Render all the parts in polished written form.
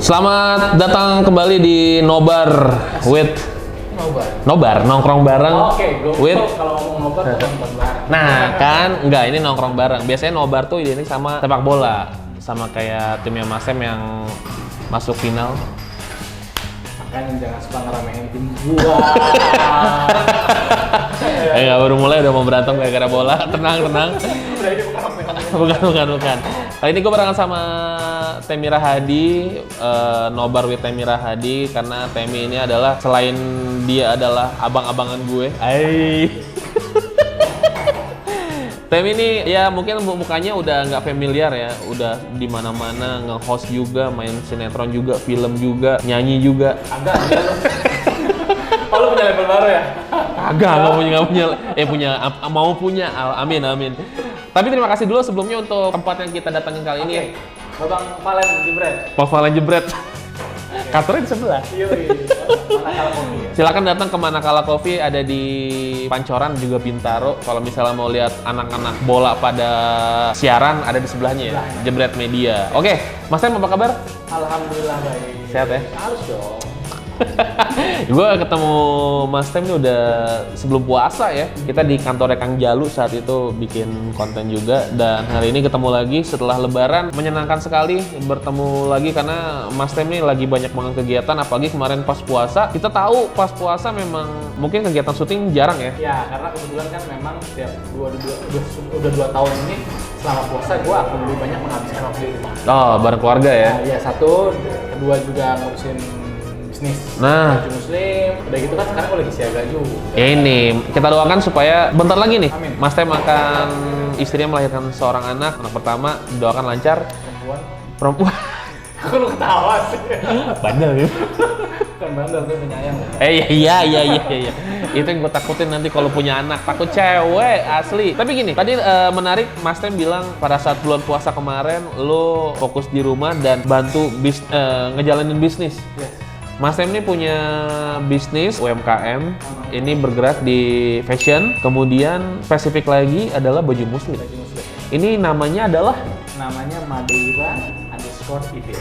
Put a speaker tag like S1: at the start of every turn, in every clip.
S1: Selamat datang kembali di Nobar with Nobar, nongkrong bareng with.
S2: Kalau ngomong nobar tuh nonton bareng.
S1: Nah kan, enggak, ini nongkrong bareng. Biasanya nobar tuh identik sama sepak bola, sama kayak timnya Mas Sem yang masuk final.
S2: Makanya jangan suka ngeramein tim gua.
S1: Nggak, baru mulai udah mau berantem gara-gara bola. Tenang.
S2: Udah ini
S1: Bukan. Kali ini gue barengan sama Temira Hadi, Nobar with Temira Hadi, karena Temi ini adalah, selain dia adalah abang-abangan gue. Temi ini ya mungkin mukanya udah nggak familiar ya, udah di mana-mana nge-host juga, main sinetron juga, film juga, nyanyi juga.
S2: agak Oh, lu punya label baru ya?
S1: Agak nggak punya, mau punya, amin. Tapi terima kasih dulu sebelumnya untuk tempat yang kita datangin kali ini.
S2: Babang Valen Jebret.
S1: Pak Valen Jebret. Kantornya di sebelah.
S2: Manakala Coffee ya?
S1: Silakan datang ke Manakala Coffee, ada di Pancoran juga Bintaro. Kalau misalnya mau lihat anak-anak bola pada siaran, ada di sebelahnya ya, Jebret Media. Oke, Mas Tem apa kabar?
S2: Alhamdulillah baik.
S1: Sehat ya?
S2: Harus dong.
S1: Gue ketemu Mas Tem ini udah sebelum puasa ya. Kita di kantornya Kang Jalu saat itu bikin konten juga. Dan hari ini ketemu lagi setelah Lebaran. Menyenangkan sekali bertemu lagi karena Mas Tem ini lagi banyak banget kegiatan. Apalagi kemarin pas puasa. Kita tahu pas puasa memang mungkin kegiatan syuting jarang ya.
S2: Ya, karena kebetulan kan memang setiap udah 2 tahun ini selama puasa gue akan lebih banyak menghabiskan waktu di rumah.
S1: Oh, bareng keluarga ya?
S2: Nah, ya satu, kedua juga ngurusin bisnis.
S1: Nah,
S2: baju muslim, udah gitu kan sekarang gue lagi siaga juga.
S1: ini kita doakan supaya bentar lagi nih,
S2: Amin.
S1: Mas Tem akan istrinya melahirkan seorang anak pertama, doakan lancar. Perempuan.
S2: Aku lu ketawa sih.
S1: Bandel ya.
S2: Bukan bandel, gue penyayang.
S1: Iya. Itu yang gue takutin nanti kalau punya anak, takut cewek asli. Tapi gini, tadi menarik Mas Tem bilang pada saat bulan puasa kemarin lo fokus di rumah dan bantu ngejalanin bisnis.
S2: Yes.
S1: Mas Tem ini punya bisnis UMKM, ini bergerak di fashion, kemudian spesifik lagi adalah baju muslim.
S2: Baju muslim.
S1: Ini namanya adalah?
S2: Namanya Madeira_ide.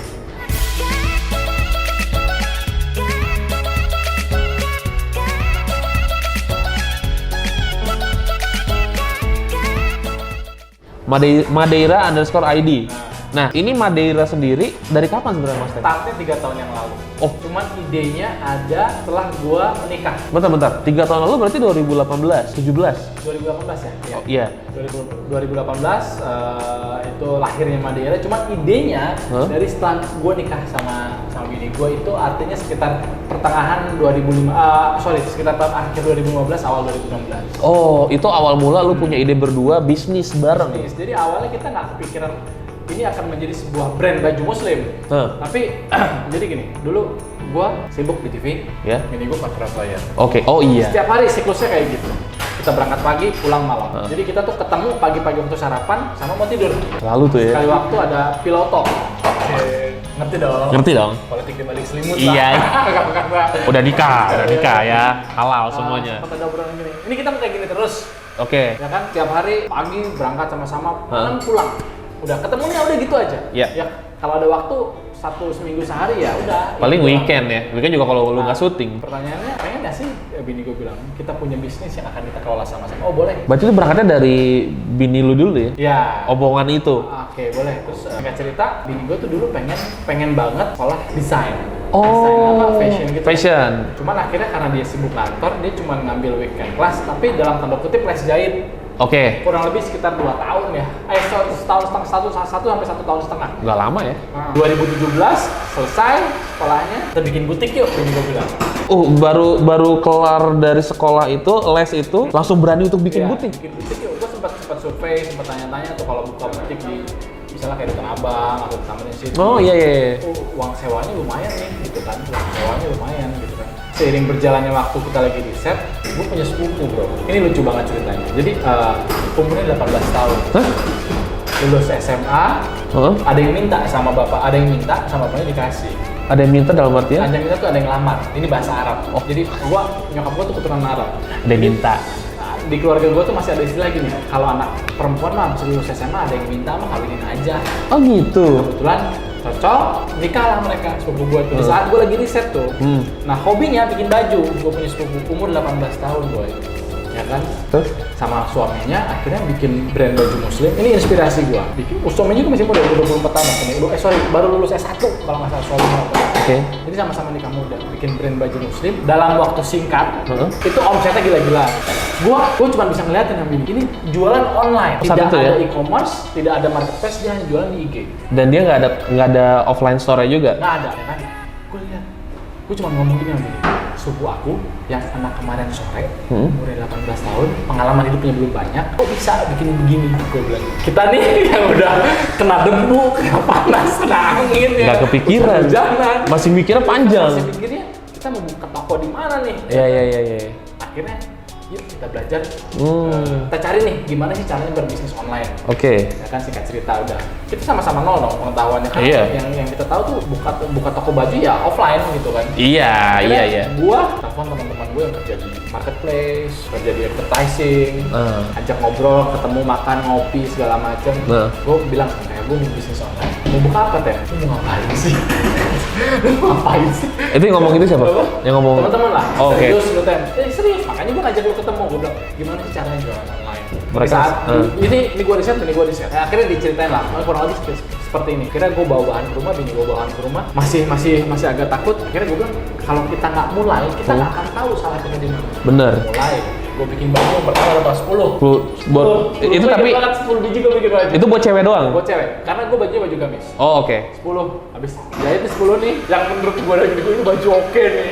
S1: Madeira_ID. Nah, ini Madeira sendiri dari kapan sebenarnya Mas Tem?
S2: Startnya 3 tahun yang lalu.
S1: Oh.
S2: Cuman idenya ada setelah gua menikah.
S1: Bentar. 3 tahun lalu berarti 2018, 17?
S2: 2018 ya?
S1: Oh, iya.
S2: 2018 itu lahirnya Madeira. Cuman idenya dari setelah gua nikah sama bini gua, itu artinya sekitar pertengahan sekitar tahun akhir 2015 awal 2016.
S1: Oh, itu awal mula lu punya ide berdua bisnis bareng.
S2: Jadi awalnya kita nggak kepikiran ini akan menjadi sebuah brand baju muslim. Tapi jadi gini, dulu gua sibuk di TV,
S1: Ya.
S2: ini gua kontrak player.
S1: Oke, oh iya.
S2: Setiap hari siklusnya kayak gitu. Kita berangkat pagi, pulang malam. Jadi kita tuh ketemu pagi-pagi untuk sarapan sama mau tidur.
S1: Selalu tuh ya.
S2: Sekali waktu ada piloto. Ngerti dong?
S1: Ngerti dong?
S2: Politik di balik selimut
S1: Iya.
S2: Enggak.
S1: Udah nikah ya, halal semuanya.
S2: Kata obrolan gini. Ini kita mau kayak gini terus.
S1: Oke.
S2: Ya kan, tiap hari pagi berangkat sama-sama, malam pulang. Udah ketemunya udah gitu aja.
S1: Iya.
S2: Ya, kalau ada waktu satu seminggu sehari ya udah.
S1: Paling
S2: itu
S1: weekend ya. Weekend juga kalau lu nggak syuting.
S2: Pertanyaannya, pengen nggak sih? Ya, bini gue bilang, kita punya bisnis yang akan kita kelola sama-sama. Oh boleh.
S1: Berarti itu berangkatnya dari bini lu dulu ya?
S2: Ya.
S1: Omongan itu.
S2: Oke, boleh. Terus nggak cerita, bini gue tuh dulu pengen banget sekolah desain.
S1: Oh.
S2: Desain apa? Fashion gitu.
S1: Fashion.
S2: Cuman akhirnya karena dia sibuk kantor, dia cuma ngambil weekend class, tapi dalam tanda kutip les jahit.
S1: Oke.
S2: Kurang lebih sekitar 2 tahun ya. Setahun setengah, 1 sampai 1 tahun setengah.
S1: Nggak lama ya?
S2: 2017 selesai sekolahnya, kita bikin butik yuk, bini gue bilang.
S1: Baru kelar dari sekolah itu, les itu, langsung berani untuk bikin
S2: Iya,
S1: butik?
S2: Bikin butik yuk. Gue sempat survei, sempat tanya-tanya tuh kalau buka butik di misalnya kayak di Tanah Abang atau di Taman Situ.
S1: Oh iya.
S2: Uang sewanya lumayan nih gitu kan. Uang sewanya lumayan gitu kan. Seiring berjalannya waktu kita lagi riset, gue punya sepupu bro. Ini lucu banget ceritanya. Jadi umurnya 18 tahun.
S1: Hah?
S2: Lulus SMA, ada yang minta sama bapak, ada yang minta sama bapaknya dikasih.
S1: Ada yang minta dalam artian?
S2: Ada yang minta tuh ada yang lamar. Ini bahasa Arab. Jadi nyokap gua tuh keturunan Arab.
S1: Ada yang minta.
S2: Di keluarga gua tuh masih ada istilah gini. Kalau anak perempuan mah habis lulus SMA ada yang minta mah kawinin aja.
S1: Oh gitu.
S2: Kebetulan cocok, nikah lah mereka sepupu gue tuh. Di saat gue lagi riset tuh, nah hobinya bikin baju. Gue punya sepupu umur 18 tahun boy, ya kan?
S1: Terus?
S2: Sama suaminya akhirnya bikin brand baju muslim. Ini inspirasi gue. Bikin suaminya juga masih muda, 24 tahun. Baru lulus S1 kalau nggak salah suaminya.
S1: Oke.
S2: Jadi sama-sama nikah muda, bikin brand baju muslim dalam waktu singkat. Itu omsetnya gila-gila. Gua cuma bisa ngeliatin yang ini jualan online, tidak ada e-commerce, tidak ada marketplace, dia hanya jualan di IG.
S1: Dan dia nggak ada offline store juga.
S2: Nggak ada, ya kan? Gue lihat, gue cuma ngomong gini sama dia. Sepupu aku yang anak kemarin sore, umurnya 18 tahun, pengalaman hidupnya belum banyak, kok bisa bikin begini? Gue bilang, kita nih yang udah kena debu, kena panas, kena angin,
S1: nggak kepikiran, masih mikirnya panjang.
S2: Masih mikirnya kita mau buka toko di mana nih?
S1: Iya.
S2: Akhirnya yuk kita belajar, kita cari nih gimana sih caranya berbisnis online.
S1: Oke.
S2: Ya kan, singkat cerita udah kita sama-sama nol dong pengetahuannya kan. Yang kita tahu tuh buka toko baju ya offline gitu kan.
S1: Iya.
S2: Gua telepon teman-teman gue yang kerja di marketplace, kerja di advertising, ajak ngobrol, ketemu, makan, ngopi segala macam. Gue bilang kayak gue mau bisnis online. Mau buka apa teh? Lu mau ngapain sih?
S1: Itu yang ngomong itu siapa? Yang ngomong
S2: teman-teman lah.
S1: Oke.
S2: Serius, makanya gue ngajak lu ketemu. Gue bilang gimana sih caranya jualan online?
S1: Mereka
S2: saat ini gue riset. Nah, akhirnya diceritain lah, kurang lebih seperti ini. Akhirnya gue bawa bahan ke rumah, bini gue bawa bahan ke rumah, masih agak takut. Akhirnya gue bilang kalau kita nggak mulai, kita nggak akan tahu salah kita di mana.
S1: Bener.
S2: Mulai. Gue bikin baju yang pertama lepas 10.
S1: Itu tapi
S2: 10 biji gue bikin baju.
S1: Itu buat cewek doang?
S2: Buat cewek, karena gue bajunya baju gamis.
S1: Oh oke.
S2: 10, habis jahit nih 10 nih, yang menurut gue dari gue ini baju oke nih.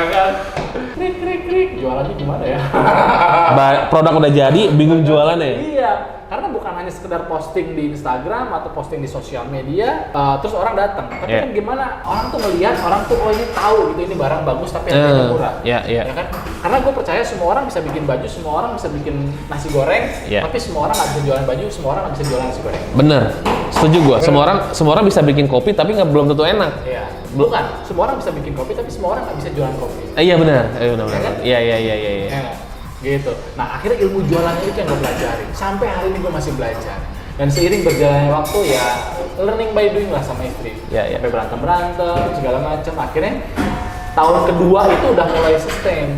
S2: Kan? Krik. Jualannya gimana ya?
S1: Produk udah jadi, bingung jualannya.
S2: Iya, karena bukan hanya sekedar posting di Instagram atau posting di sosial media, terus orang datang. Tapi kan gimana orang tuh ngelihat, orang tuh oh ini tahu gitu, ini barang bagus tapi harganya murah.
S1: Iya.
S2: Ya kan? Karena gue percaya semua orang bisa bikin baju, semua orang bisa bikin nasi goreng, tapi semua orang nggak bisa jualan baju, semua orang nggak bisa jualan nasi goreng.
S1: Bener, setuju gue. Semua orang bisa bikin kopi tapi belum tentu enak.
S2: Iya. Bukan, semua orang bisa bikin kopi tapi semua orang nggak bisa jualan kopi.
S1: Iya benar. Iya.
S2: Gitu. Nah akhirnya ilmu jualannya itu yang gue pelajari. Sampai hari ini gue masih belajar. Dan seiring berjalannya waktu ya learning by doing lah sama istri. Sampai berantem segala macam. Akhirnya tahun kedua itu udah mulai sustain.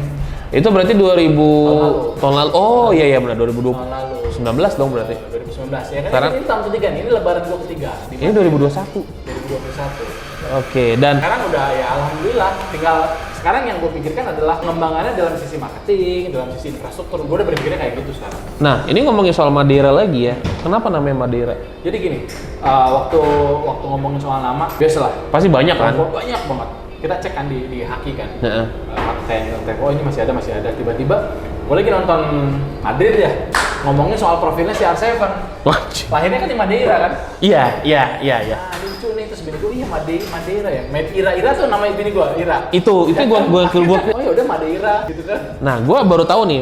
S1: Itu berarti 2000 tahun lalu. Oh iya benar 2020.
S2: Tahun lalu.
S1: 19 dong berarti.
S2: 2019 ya kan. Sekarang, ini tahun ketiga nih, ini lebaran gue ketiga.
S1: Ini 2021.
S2: 2021.
S1: Oke, dan
S2: sekarang udah ya alhamdulillah, tinggal sekarang yang gue pikirkan adalah pengembangannya dalam sisi marketing, dalam sisi infrastruktur. Gue udah berpikirnya kayak gitu sekarang.
S1: Nah, ini ngomongin soal Madeira lagi ya. Kenapa namanya Madeira?
S2: Jadi gini, waktu ngomongin soal nama, biasalah.
S1: Pasti banyak kan?
S2: Banyak banget. Kita cek kan di Haki kan. Kayak oh ini masih ada. Tiba-tiba gue lagi nonton Madrid ya. Ngomongin soal profilnya si R7. Lahirnya kan di Madeira kan?
S1: Iya.
S2: Nah, lucu nih, terus bini gue, iya Madeira ya? Ira tuh nama bini gue, Ira.
S1: Itu gua
S2: oh ya udah Madeira gitu kan.
S1: Nah, gue baru tahu nih,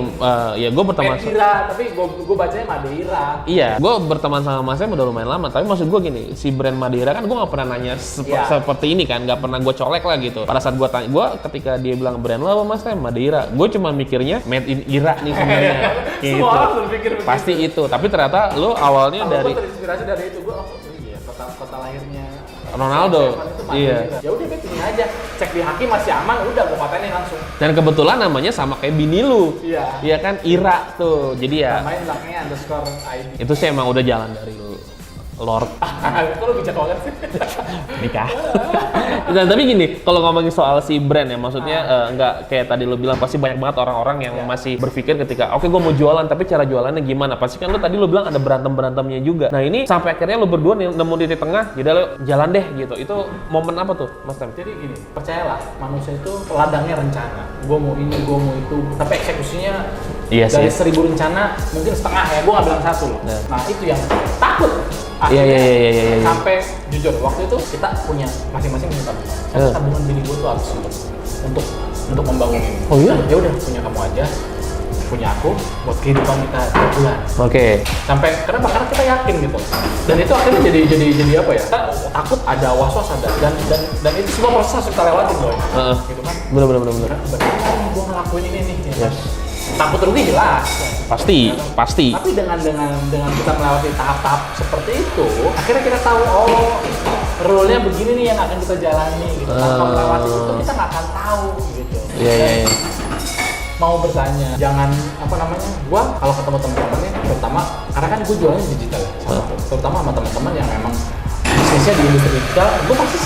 S1: ya gue berteman
S2: Ira, tapi gue bacanya Madeira.
S1: Iya, gue berteman sama Mas Em udah lumayan lama, tapi maksud gue gini, si brand Madeira kan gue nggak pernah nanya seperti ini kan, nggak pernah gue colek lah gitu. Pada saat gue tanya, ketika dia bilang brand lo apa Mas Em? Madeira. Gue cuma mikirnya made in Ira nih sebenarnya. Gitu.
S2: Semua orang berpikir begitu.
S1: Pasti itu, tapi ternyata lo awalnya dari
S2: terinspirasi dari itu. Gue iya kota lahirnya
S1: Ronaldo.
S2: Iya. Ya udah ini aja. Cek di Haki masih aman, udah gue patenin langsung.
S1: Dan kebetulan namanya sama kayak bini lu.
S2: Iya.
S1: Iya kan Ira tuh. Jadi ya.
S2: Main belakangnya _ID.
S1: Itu sih emang udah jalan dari Lord.
S2: Kok lu bijak banget sih?
S1: Nikah. Dan tapi gini, kalau ngomongin soal si brand ya, maksudnya nggak kayak tadi lu bilang, pasti banyak banget orang-orang yang masih berpikir ketika oke, gue mau jualan, tapi cara jualannya gimana? Pasti kan lu tadi lu bilang ada berantemnya juga. Nah ini sampai akhirnya lu berdua nemu titik tengah, jadi lu jalan deh gitu. Itu momen apa tuh, Mas Tem?
S2: Jadi gini, percayalah, manusia itu ladangnya rencana. Gue mau ini, gue mau itu, tapi eksekusinya dari 1000 rencana mungkin setengah ya. Gue nggak bilang satu loh. Nah itu yang takut.
S1: Iya.
S2: Sampai jujur waktu itu kita punya masing-masing punya tabungan. Tabungan bini gue tuh harus untuk membangun ini.
S1: Oh iya?
S2: Ya udah punya kamu aja, punya aku buat kehidupan kita 3 bulan.
S1: Oke.
S2: Sampai kenapa? Karena kita yakin gitu. Dan itu akhirnya jadi apa ya? Kita takut ada, was-was ada, dan itu semua proses harus kita lewatin boy. Gitu kan?
S1: Bener.
S2: Berarti gue ngelakuin ini nih.
S1: Yes.
S2: takut rugi jelas.
S1: Pasti.
S2: Tapi dengan kita melewati tahap-tahap seperti itu, akhirnya kita tahu rule-nya begini nih yang akan kita jalani gitu. Tanpa melewati itu kita nggak akan tahu gitu.
S1: Iya.
S2: Mau bertanya, jangan gua kalau ketemu teman-teman terutama karena kan gua jualnya digital ya, terutama sama teman-teman yang memang bisnisnya di industri digital, gua pasti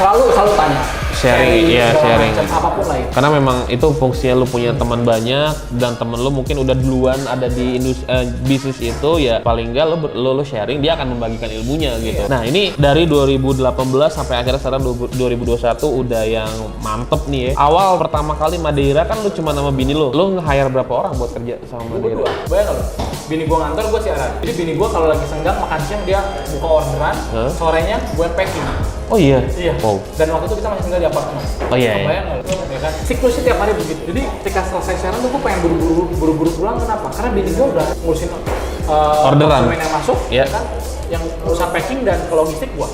S2: selalu tanya
S1: sharing
S2: apapun lah itu.
S1: Karena memang itu fungsinya lu punya teman banyak dan temen lu mungkin udah duluan ada di bisnis itu, ya paling enggak lu sharing, dia akan membagikan ilmunya gitu. Nah ini dari 2018 sampai akhirnya sekarang 2021 udah yang mantep nih ya. Awal pertama kali Madeira kan lu cuma nama bini lu nge-hire berapa orang buat kerja sama Madeira?
S2: Bayang lu, bini gua ngantor, gua siaran. Jadi bini gua kalau lagi senggang makan siang dia buka orderan, sorenya gua packing.
S1: Oh iya?
S2: Wow. Dan waktu itu kita masih tinggal di apartemen.
S1: Oh iya.
S2: Bayang nggak lu? Ya kan? Siklusnya tiap hari begitu. Jadi ketika selesai siaran tuh gue pengen buru-buru pulang. Kenapa? Karena bini gue udah ngurusin
S1: orderan
S2: yang masuk, ya kan? Yang urusan packing dan ke logistik gue.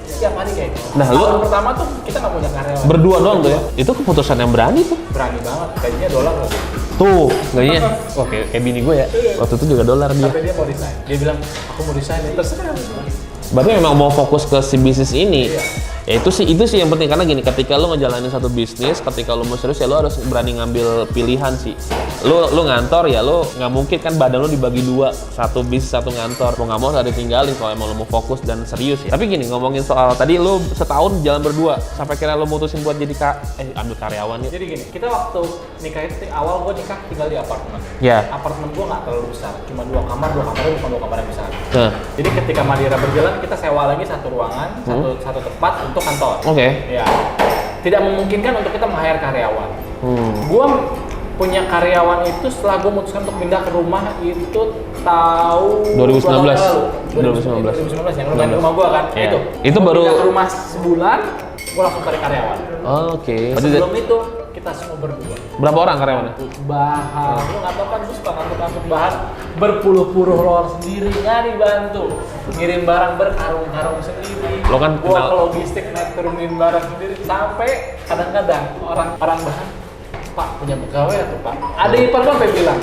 S2: Setiap hari kayak gitu.
S1: Nah,
S2: tahun pertama tuh kita nggak punya karyawan.
S1: Berdua doang tuh ya? Itu keputusan yang berani tuh?
S2: Berani banget. Gajinya $.
S1: Tuh, gajinya. Oke, kayak bini gue ya. Waktu itu juga $. Dia.
S2: Sampai dia mau resign. Dia bilang, aku mau resign. Terserah.
S1: Berarti memang mau fokus ke si bisnis ini. Ya itu sih yang penting, karena gini, ketika lu ngejalanin satu bisnis, ketika lu mau serius ya lu harus berani ngambil pilihan sih. Lu ngantor ya lu nggak mungkin kan badan lu dibagi dua, satu bisnis satu ngantor. Mau nggak mau harus ditinggalin kalau emang lu mau fokus dan serius ya. Tapi gini, ngomongin soal tadi lu setahun jalan berdua sampai kira lu mutusin buat jadi ambil karyawan ya.
S2: Jadi gini, kita waktu nikah itu awal gua nikah tinggal di apartemen.
S1: Ya.
S2: Apartemen gua nggak terlalu besar, cuma dua kamar bukan dua kamar yang besar. Jadi ketika Madeira berjalan, kita sewa lagi satu ruangan, satu tempat untuk kantor.
S1: Oke.
S2: Ya. Tidak memungkinkan untuk kita meng-hire karyawan. Gua punya karyawan itu setelah gua memutuskan untuk pindah ke rumah itu tahun
S1: 2019
S2: yang rumah gua kan.
S1: Yeah. Itu
S2: gua
S1: baru
S2: pindah ke rumah sebulan, gua langsung cari karyawan.
S1: Oke.
S2: Sebelum itu kita semua berdua.
S1: Berapa orang karyawannya?
S2: Bahan, lu nggak tahu kan, gue suka ngangkut bahan berpuluh-puluh lor sendiri, nggak dibantu, ngirim barang berkarung-karung sendiri.
S1: Lo kan
S2: gua
S1: kenal
S2: ke logistik naik turunin barang sendiri, sampai kadang-kadang orang bahan, Pak punya pegawai atau Pak? Ada ipar gua sampai bilang,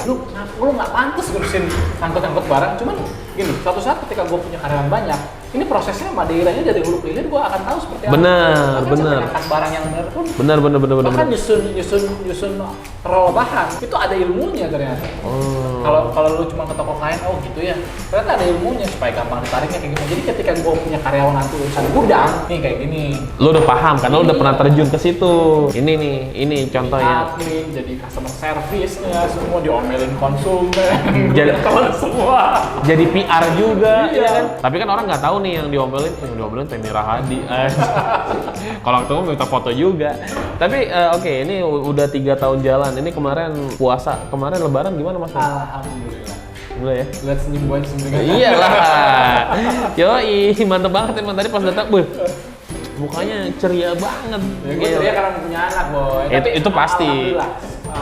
S2: lu nggak pantas ngurusin angkut-angkut barang. Cuman gini, suatu saat ketika gua punya karyawan banyak, ini prosesnya Madeiranya dari hulu ke hilir gua akan tahu seperti apa.
S1: Benar.
S2: Angkat barang yang benar pun.
S1: Benar.
S2: Bahkan nyusun roll bahan itu ada ilmunya ternyata. Kalau lu cuma ke toko kain, oh gitu ya. Ternyata ada ilmunya supaya gampang ditariknya kayak gitu. Jadi ketika gua punya karyawan nanti urusan gudang, nih kayak gini.
S1: Lu udah paham kan? Lu udah pernah terjun ke situ. Ini contohnya.
S2: Admin, jadi customer service-nya semua diomelin konsumen. Jadi semua.
S1: Jadi PR juga, ya kan? Tapi kan orang nggak tahu nih yang diomelin Temi Rahadi. Kalau ketemu minta foto juga. Tapi oke, ini udah 3 tahun jalan. Ini kemarin puasa, kemarin Lebaran gimana Mas?
S2: Alhamdulillah.
S1: Boleh ya?
S2: Lihat senyum gue senyum.
S1: Iyalah. Yoi, mantep banget emang tadi pas datang. Mukanya ceria banget.
S2: Ya, gue ceria karena punya anak, Boy. Tapi
S1: itu pasti.
S2: Alhamdulillah,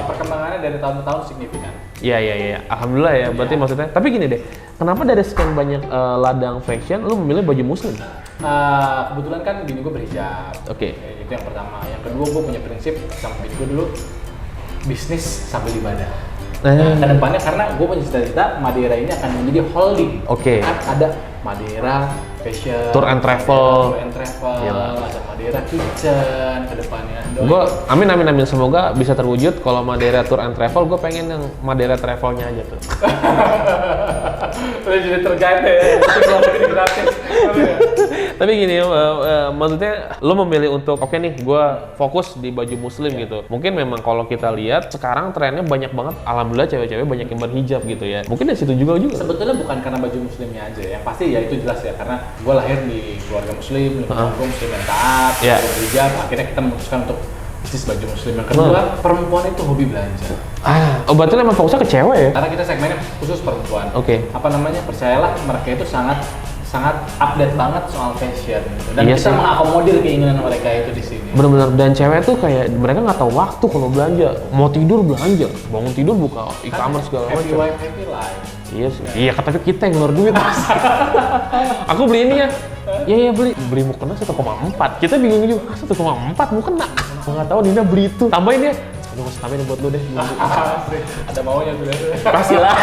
S2: perkembangannya dari tahun ke tahun signifikan.
S1: Iya. Alhamdulillah ya. Berarti maksudnya. Tapi gini deh, kenapa dari sekian banyak ladang fashion, lu memilih baju muslim?
S2: Kebetulan kan bini gue berhijab.
S1: Oke.
S2: Itu yang pertama. Yang kedua, gue punya prinsip sama bini gue dulu, bisnis sambil ibadah. Nah, kedepannya karena gue punya cita-cita Madeira ini akan menjadi holding.
S1: Oke.
S2: Kan ada Madeira Fashion,
S1: Tour and Travel.
S2: ada Madeira Kitchen kedepannya.
S1: Gue amin semoga bisa terwujud. Kalau Madeira Tour and Travel, gue pengen yang Madeira Travelnya aja tuh.
S2: Udah jadi terguide ya, jadi gratis.
S1: Tapi gini, maksudnya lo memilih untuk oke nih, gue fokus di baju muslim gitu. Mungkin memang kalau kita lihat sekarang trennya banyak banget, alhamdulillah cewek-cewek banyak yang berhijab gitu ya. Mungkin dari situ juga.
S2: Sebetulnya bukan karena baju muslimnya aja, yang pasti ya itu jelas ya, karena gue lahir di keluarga muslim, keluarga muslim yang taat, berhijab. Akhirnya kita memutuskan untuk bisnis baju muslim. Yang kedua, perempuan itu hobi belanja.
S1: Berarti memang fokusnya ke cewek ya?
S2: Karena kita segmennya khusus perempuan.
S1: Oke.
S2: Percayalah mereka itu sangat update banget soal fashion gitu. Dan
S1: iya
S2: kita
S1: sih
S2: mengakomodir keinginan mereka itu di sini.
S1: Bener-bener, dan cewek tuh kayak mereka nggak tahu waktu kalau belanja. Mau tidur belanja, bangun tidur buka e-commerce segala macam.
S2: Happy wife, happy life.
S1: Iya sih. Iya, tapi kita yang ngeluar duit. Aku beli ini ya. Iya beli mukena 1,4. Kita bingung juga, 1,4 mukena. Nggak tahu Dina beli itu. Tambahin ya Ini masuk kami buat lu deh.
S2: Ada maunya tuh.
S1: Kasih lah.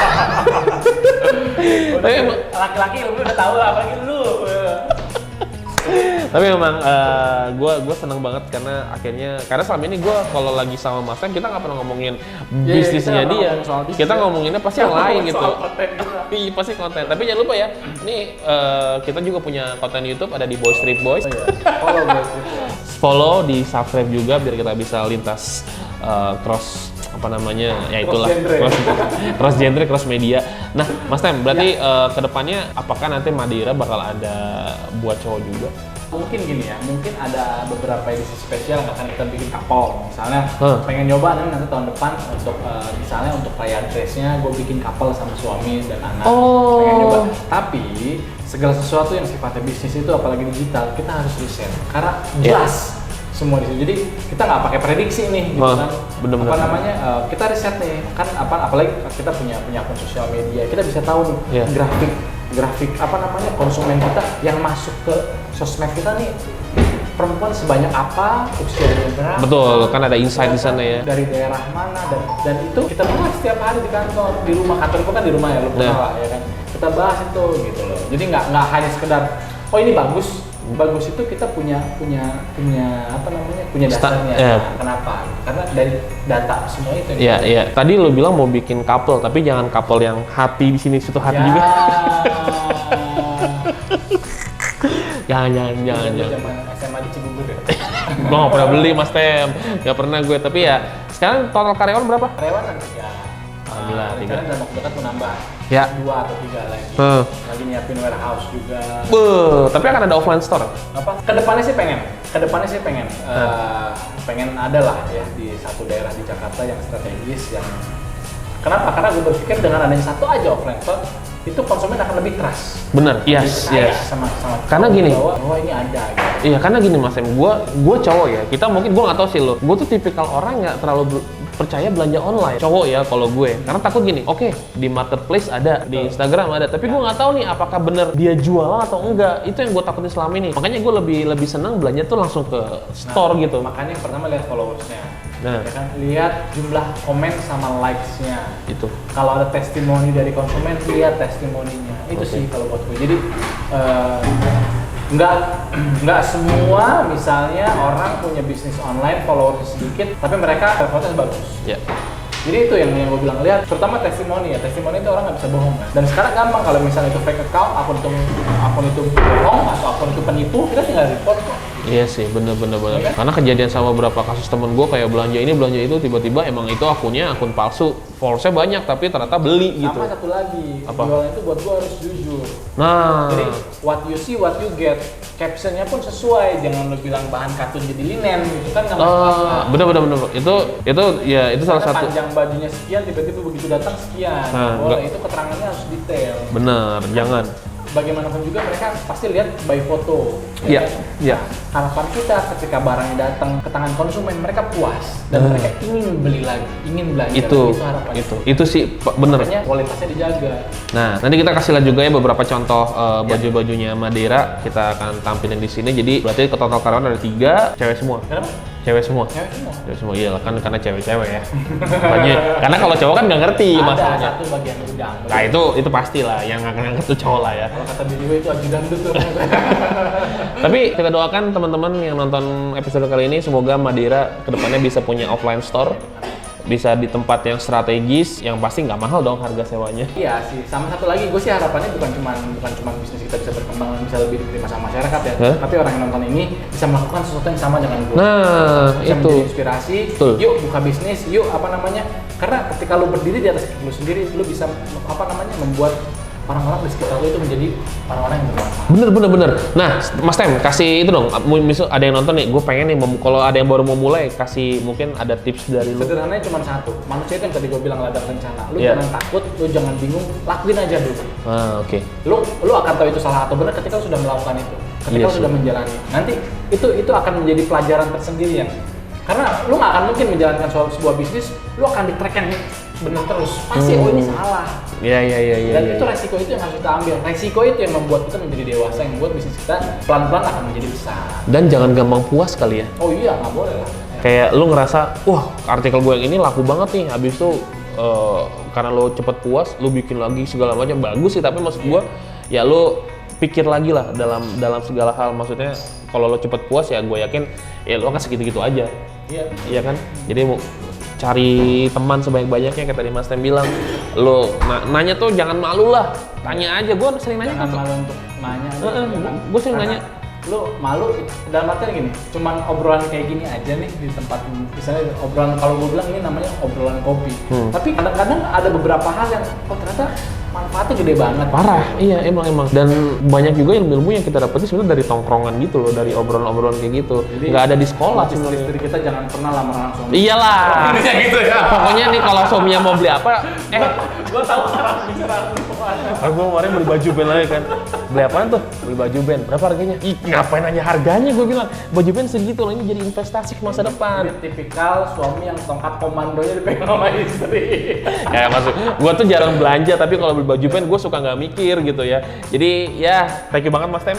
S1: Tapi
S2: Laki-laki lu udah tahu lah, apalagi lu.
S1: Tapi memang gue seneng banget karena selama ini gue kalau lagi sama Mas Tem kita nggak pernah ngomongin bisnisnya dia, kita ngomonginnya pasti yang lain gitu. Iya pasti konten. Tapi jangan lupa ya, ini kita juga punya konten YouTube ada di Boys Street Boys. Follow, di subscribe juga biar kita bisa lintas cross apa namanya ya itulah cross genre cross media. Nah Mas Tem berarti kedepannya apakah nanti Madeira bakal ada buat cowok juga?
S2: Mungkin gini ya, mungkin ada beberapa edisi spesial yang akan kita bikin couple. Misalnya pengen nyoba nanti tahun depan untuk misalnya untuk perayaan dressnya gue bikin couple sama suami dan anak. Pengen nyoba. Tapi segala sesuatu yang sifatnya bisnis itu apalagi digital kita harus riset karena jelas semua di situ. Jadi kita nggak pakai prediksi nih, gitu kan?
S1: Bener-bener.
S2: Apa namanya? Kita riset nih, kan apalagi kita punya akun sosial media, kita bisa tahu nih grafik apa namanya konsumen kita yang masuk ke sosmed kita nih perempuan sebanyak apa, usianya berapa.
S1: Betul, kan ada insight di sana ya.
S2: Dari daerah mana dan itu kita bahas setiap hari di kantor, di rumah kantor itu kan di rumah ya, lu pernah lah ya kan. Kita bahas itu gitu loh. Jadi nggak hanya sekedar oh ini bagus itu kita punya apa namanya punya dasarnya. Kenapa? Karena dari data semua itu.
S1: Iya. Tadi lo bilang mau bikin couple, tapi jangan couple yang hati di sini situ hati juga. jangan.
S2: Zaman SMA di Cibubur ya.
S1: Gue nggak pernah beli Mas Tem, nggak pernah gue. Tapi ya sekarang total karyawan berapa?
S2: Karyawan ya.
S1: Alhamdulillah, 3.
S2: Dalam waktu dekat mau nambah.
S1: Ya.
S2: 2 atau 3 lagi. Lagi nyiapin warehouse juga.
S1: Tapi akan ada offline store?
S2: Apa? Kedepannya sih pengen. Pengen ada lah ya di satu daerah di Jakarta yang strategis yang. Kenapa? Karena gue berpikir dengan adanya satu aja offline store itu konsumen akan lebih trust.
S1: Bener, yes.
S2: Sama
S1: karena gini,
S2: bahwa ini ada. Gitu.
S1: Iya, karena gini Mas Em, gue cowok ya. Kita mungkin gue nggak tahu sih lo. Gue tuh tipikal orang nggak terlalu percaya belanja online. Cowok ya kalau gue. Karena takut gini. Oke, di marketplace ada, di Instagram ada. Tapi gue nggak tahu nih apakah bener dia jualan atau enggak. Itu yang gue takutin selama ini. Makanya gue lebih senang belanja tuh langsung ke store gitu.
S2: Makanya yang pertama lihat followersnya. Ya kan, lihat jumlah komen sama likes-nya.
S1: Itu.
S2: Kalau ada testimoni dari konsumen, lihat testimoninya. Itu sih kalau buat gue. Jadi nggak semua misalnya orang punya bisnis online followersnya sedikit, tapi mereka performanya bagus.
S1: Ya.
S2: Jadi itu yang gue bilang, lihat terutama testimoni ya. Testimoni itu orang nggak bisa bohong kan. Dan sekarang gampang kalau misalnya itu fake account, akun itu bohong atau akun itu penipu, kita tinggal report kok.
S1: Iya sih, bener. Ya, karena kejadian sama beberapa kasus temen gue kayak belanja ini, belanja itu, tiba-tiba emang itu akunnya akun palsu. Followersnya banyak tapi ternyata beli gitu.
S2: Sama satu lagi,
S1: apa?
S2: Jualan itu buat gue harus jujur.
S1: Nah.
S2: Jadi what you see, what you get. Captionnya pun sesuai, jangan lo bilang bahan katun jadi linen gitu kan nggak masalah.
S1: Bener. Itu salah satu.
S2: Panjang bajunya sekian, tiba-tiba begitu datang sekian. Itu keterangannya harus detail.
S1: Bener, jangan.
S2: Bagaimanapun juga mereka pasti lihat by foto.
S1: Iya.
S2: Harapan kita ketika barangnya datang ke tangan konsumen, mereka puas dan mereka ingin beli lagi, ingin belanja.
S1: Itu
S2: harapannya.
S1: Itu sih bener.
S2: Makanya kualitasnya dijaga.
S1: Nah, nanti kita kasih lihat juga ya beberapa contoh baju-bajunya Madeira kita akan tampilin di sini. Jadi berarti ke total karyawan ada 3, cewek semua.
S2: Kenapa?
S1: Cewek semua. Cewek semua. Iya kan karena cewek-cewek ya. Karena kalau cowok kan nggak ngerti masalahnya.
S2: Ada satu bagian udang.
S1: Nah, itu pastilah yang akan ngangkat tuh cowok lah ya.
S2: Kalau kata bini gue itu ajudan tuh.
S1: Tapi kita doakan teman-teman yang nonton episode kali ini semoga Madeira kedepannya bisa punya offline store, bisa di tempat yang strategis, yang pasti nggak mahal dong harga sewanya.
S2: Iya sih, sama satu lagi gue sih harapannya bukan cuma bisnis kita bisa berkembang dan bisa lebih diterima sama masyarakat ya, tapi orang yang nonton ini bisa melakukan sesuatu yang sama dengan gue.
S1: Nah,
S2: bisa
S1: itu
S2: menjadi inspirasi. Betul. Yuk buka bisnis, yuk karena ketika lu berdiri di atas kaki lu sendiri, lu bisa membuat orang-orang di sekitar lu itu menjadi orang-orang yang bermanfaat. Bener.
S1: Nah, Mas Tem, kasih itu dong. Misal ada yang nonton nih, gue pengen nih, kalau ada yang baru mau mulai, kasih mungkin ada tips dari lu.
S2: Sederhananya cuma satu, manusia itu yang tadi gue bilang ladang rencana. Lu jangan takut, lu jangan bingung, lakuin aja dulu.
S1: Oke.
S2: Lu akan tahu itu salah atau benar ketika lu sudah melakukan itu, ketika lu sudah menjalani. Nanti itu akan menjadi pelajaran tersendiri yang karena lu nggak akan mungkin menjalankan sebuah bisnis, lu akan di-track yang benar terus. Pasti ini salah. Iya. Dan itu resiko itu yang harus kita ambil. Resiko itu yang membuat kita menjadi dewasa, yang membuat bisnis kita pelan-pelan akan menjadi besar.
S1: Dan jangan gampang puas kali ya.
S2: Oh iya, nggak boleh lah.
S1: Kayak lu ngerasa, wah artikel gue yang ini laku banget nih, habis itu karena lo cepet puas, lo bikin lagi segala macam, bagus sih, tapi maksud gue ya lo pikir lagi lah dalam segala hal. Maksudnya kalau lo cepet puas ya gue yakin ya lo akan segitu-gitu aja. Iya kan? Jadi mau cari teman sebanyak-banyaknya, kayak tadi Mas Tem bilang, lo nanya tuh jangan malu lah, tanya aja. Gue sering nanya
S2: Jangan malu untuk nanya.
S1: gue sering nanya.
S2: Lu malu dalam artian gini, cuman obrolan kayak gini aja nih di tempat, misalnya obrolan, kalau gue bilang ini namanya obrolan kopi. Tapi kadang-kadang ada beberapa hal yang ternyata manfaatnya gede banget.
S1: Parah, iya emang. Dan banyak juga ilmu-ilmu yang kita dapetin sebenarnya dari tongkrongan gitu loh, dari obrolan-obrolan kayak gitu.
S2: Jadi,
S1: nggak ada di sekolah sebenarnya.
S2: Istri kita jangan pernah lamaran suami.
S1: Iyalah.
S2: Intinya gitu ya.
S1: Pokoknya nih kalau suaminya mau beli apa,
S2: Gue tahu orang bicara
S1: gue kemarin beli baju band lagi kan. Beli apaan tuh? Beli baju band. Berapa harganya? Ih, ngapain nanya harganya? Gue bilang, baju band segitu loh, ini jadi investasi ke masa depan.
S2: Ini tipikal suami yang tongkat komandonya dipegang sama istri.
S1: Ya maksud, gue tuh jarang belanja, tapi kalau beli baju band gue suka nggak mikir gitu ya. Jadi ya, thank you banget Mas Tem.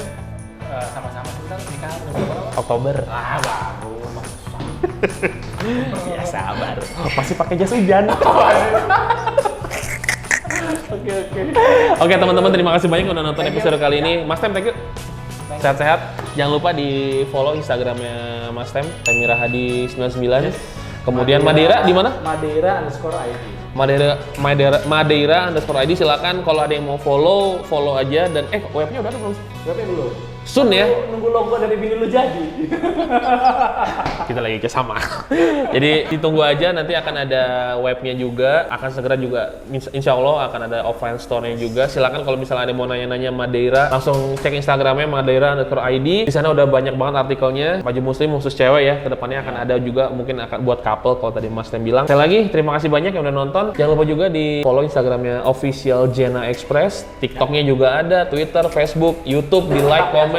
S2: Sama-sama kita nikah udah berapa?
S1: Oktober.
S2: Baru.
S1: Ya sabar. Masih pakai jas hujan. Oke teman-teman, terima kasih banyak udah nonton episode kali ini. Mas Tem, thank you. Sehat-sehat. Jangan lupa di follow Instagramnya Mas Tem, Temirahadi99. Kemudian Madeira di mana?
S2: Madeira_ID.
S1: Madeira_ID. Silakan kalau ada yang mau follow aja. Dan webnya udah ada belum?
S2: Berapa dulu?
S1: Soon ya.
S2: Nunggu logo dari bini lu jadi.
S1: Kita lagi kerjasama. Jadi ditunggu aja, nanti akan ada webnya juga, akan segera juga insya Allah akan ada offline store-nya juga. Silakan kalau misalnya ada yang mau nanya-nanya Madeira, langsung cek Instagramnya Madeira_ID. Di sana udah banyak banget artikelnya, baju muslim khusus cewek ya. Kedepannya akan ada juga, mungkin akan buat couple kalau tadi Mas Tem bilang. Sekali lagi terima kasih banyak yang udah nonton. Jangan lupa juga di follow Instagramnya official Jena Express, TikToknya juga ada, Twitter, Facebook, YouTube, di like, comment.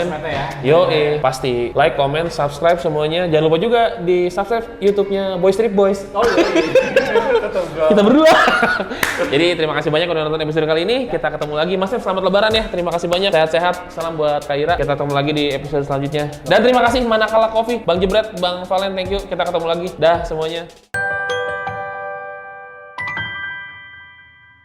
S1: Yo, pasti like, comment, subscribe semuanya. Jangan lupa juga di subscribe YouTube-nya Boys Trip Boys.
S2: Oh iya.
S1: Kita berdua. Jadi terima kasih banyak udah nonton episode kali ini. Kita ketemu lagi. Mas Tem, selamat lebaran ya. Terima kasih banyak. Sehat-sehat. Salam buat Kak Ira. Kita ketemu lagi di episode selanjutnya. Dan terima kasih Manakala Coffee, Bang Jebret, Bang Valen, thank you. Kita ketemu lagi. Dah semuanya.